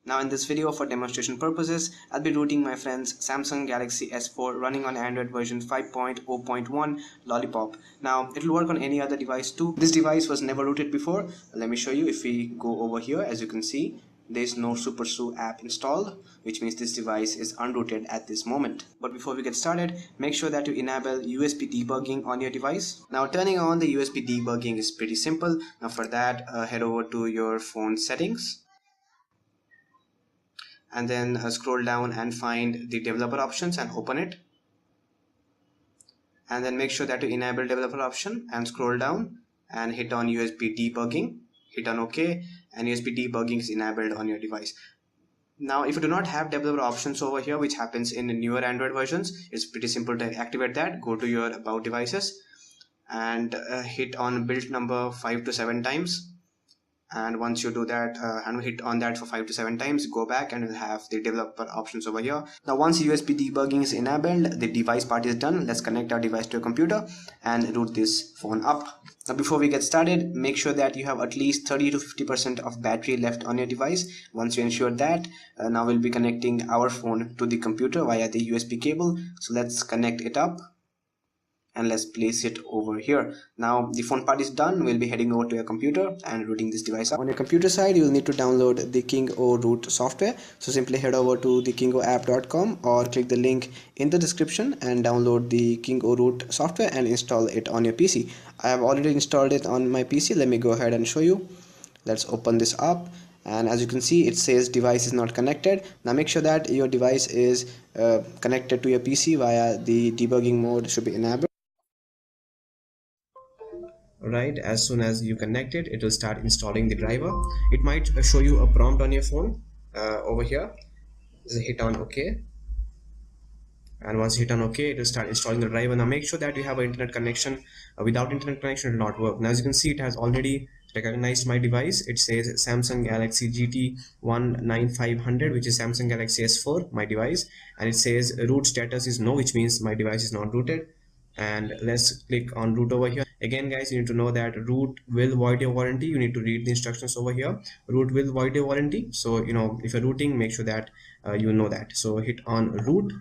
Now in this video, for demonstration purposes, I'll be rooting my friend's Samsung Galaxy S4 running on Android version 5.0.1 Lollipop. Now it will work on any other device too. This device was never rooted before. Let me show you. If we go over here, as you can see, there is no SuperSU app installed, which means this device is unrooted at this moment. But before we get started, make sure that you enable USB debugging on your device. Now turning on the USB debugging is pretty simple. Now for that, head over to your phone settings, and then scroll down and find the developer options and open it, and then make sure that you enable developer option and scroll down and hit on USB debugging, hit on OK, and USB debugging is enabled on your device. Now if you do not have developer options over here, which happens in the newer Android versions, it's pretty simple to activate that. Go to your about devices and hit on build number 5 to 7 times. And once you do that and hit on that for 5 to 7 times, go back and you'll have the developer options over here. Now once USB debugging is enabled, the device part is done. Let's connect our device to a computer and root this phone up. Now before we get started, make sure that you have at least 30 to 50% of battery left on your device. Once you ensure that, now we'll be connecting our phone to the computer via the USB cable. So let's connect it up and let's place it over here. Now the phone part is done. We'll be heading over to your computer and rooting this device up. On your computer side, you'll need to download the KingoRoot software. So simply head over to the kingoapp.com or click the link in the description and download the KingoRoot software and install it on your PC. I have already installed it on my PC. Let me go ahead and show you. Let's open this up, and as you can see, it says device is not connected. Now make sure that your device is connected to your PC via the debugging mode should be enabled. Right, as soon as you connect it, it will start installing the driver. It might show you a prompt on your phone over here. Just hit on OK, and once you hit on OK, it will start installing the driver. Now make sure that you have an internet connection. Without internet connection, it will not work. Now as you can see, it has already recognized my device. It says Samsung Galaxy GT1 9500, which is Samsung Galaxy S4, my device, and it says root status is no, which means my device is not rooted. And let's click on root over here. Again guys, you need to know that root will void your warranty. You need to read the instructions over here. Root will void your warranty, so if you're rooting, make sure that you know that. So hit on root.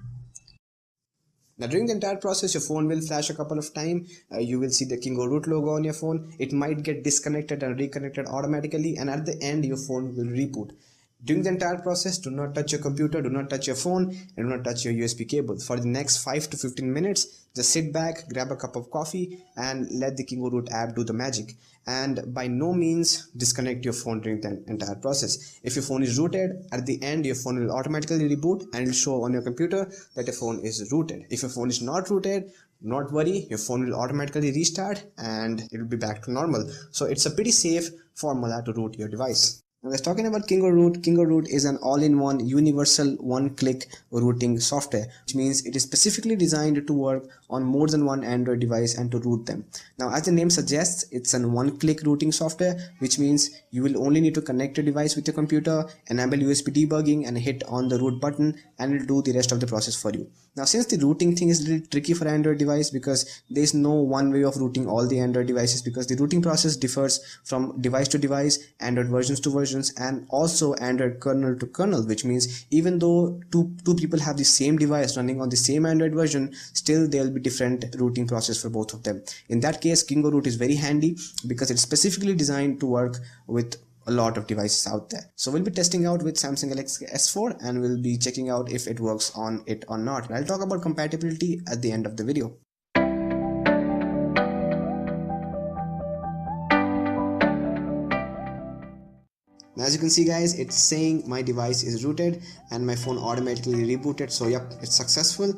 Now during the entire process, your phone will flash a couple of times. You will see the KingoRoot logo on your phone. It might get disconnected and reconnected automatically, and at the end your phone will reboot. During the entire process, do not touch your computer, do not touch your phone, and do not touch your USB cable. For the next 5 to 15 minutes, just sit back, grab a cup of coffee, and let the KingoRoot app do the magic. And by no means disconnect your phone during the entire process. If your phone is rooted, at the end your phone will automatically reboot and it will show on your computer that your phone is rooted. If your phone is not rooted, not worry, your phone will automatically restart and it will be back to normal. So it's a pretty safe formula to root your device. Now let's talking about KingoRoot. KingoRoot is an all-in-one universal one-click rooting software, which means it is specifically designed to work on more than one Android device and to root them. Now as the name suggests, it's an one-click rooting software, which means you will only need to connect your device with your computer, enable USB debugging and hit on the root button, and it will do the rest of the process for you. Now since the rooting thing is a little tricky for Android device, because there is no one way of rooting all the Android devices, because the rooting process differs from device to device, Android versions to versions, and also Android kernel to kernel, which means even though two people have the same device running on the same Android version, still there will be different rooting process for both of them. In that case, KingoRoot is very handy because it's specifically designed to work with a lot of devices out there. So we'll be testing out with Samsung Galaxy S4 and we'll be checking out if it works on it or not. And I'll talk about compatibility at the end of the video. Now as you can see guys, it's saying my device is rooted and my phone automatically rebooted. So yep, it's successful,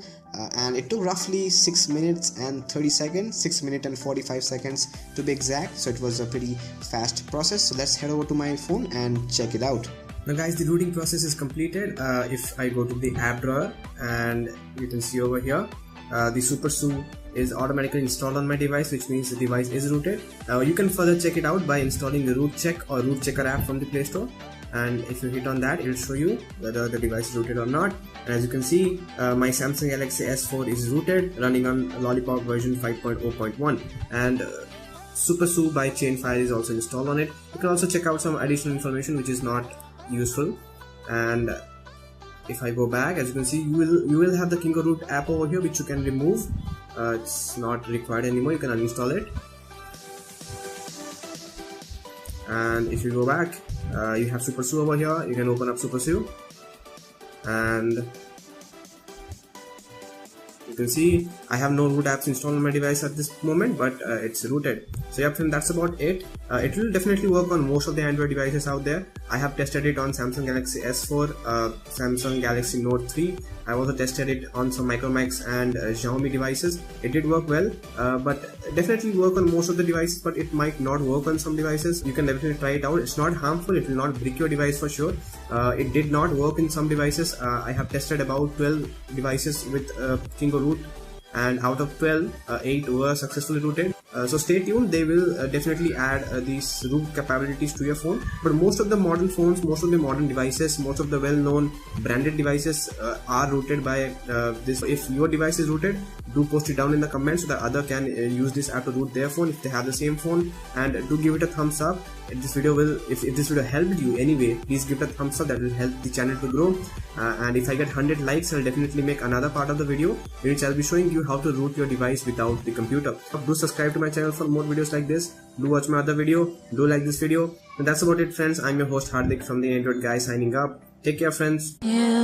and it took roughly 6 minutes and 30 seconds, 6 minutes and 45 seconds to be exact. So it was a pretty fast process. So let's head over to my phone and check it out. Now guys, the rooting process is completed. If I go to the app drawer, and you can see over here, the SuperSU is automatically installed on my device, which means the device is rooted. You can further check it out by installing the Root Check or Root Checker app from the Play Store, and if you hit on that, it will show you whether the device is rooted or not. And as you can see, my Samsung Galaxy S4 is rooted, running on Lollipop version 5.0.1, and SuperSU by Chainfire is also installed on it. You can also check out some additional information which is not useful And if I go back, as you can see, you will have the Kingo Root app over here, which you can remove. It's not required anymore. You can uninstall it. And if you go back, you have SuperSU over here. You can open up SuperSU, and you can see I have no root apps installed on my device at this moment, but it's rooted. So yeah friends, that's about it. It will definitely work on most of the Android devices out there. I have tested it on Samsung Galaxy S4, Samsung Galaxy Note 3. I also tested it on some Micromax and Xiaomi devices. It did work well, but definitely work on most of the devices, but it might not work on some devices. You can definitely try it out. It's not harmful. It will not brick your device for sure. It did not work in some devices. I have tested about 12 devices with Kingo Root, and out of 12, 8 were successfully rooted. So stay tuned, they will definitely add these root capabilities to your phone. But most of the modern phones, most of the modern devices, most of the well-known branded devices are rooted by this. If your device is rooted, do post it down in the comments so that other can use this app to root their phone if they have the same phone. And do give it a thumbs up. If this video helped you anyway, please give it a thumbs up. That will help the channel to grow. And if I get 100 likes, I'll definitely make another part of the video in which I'll be showing you how to root your device without the computer. Do subscribe to my channel for more videos like this. Do watch my other video. Do like this video. And that's about it friends. I'm your host Hardik from the Android Guy signing up. Take care friends. Yeah.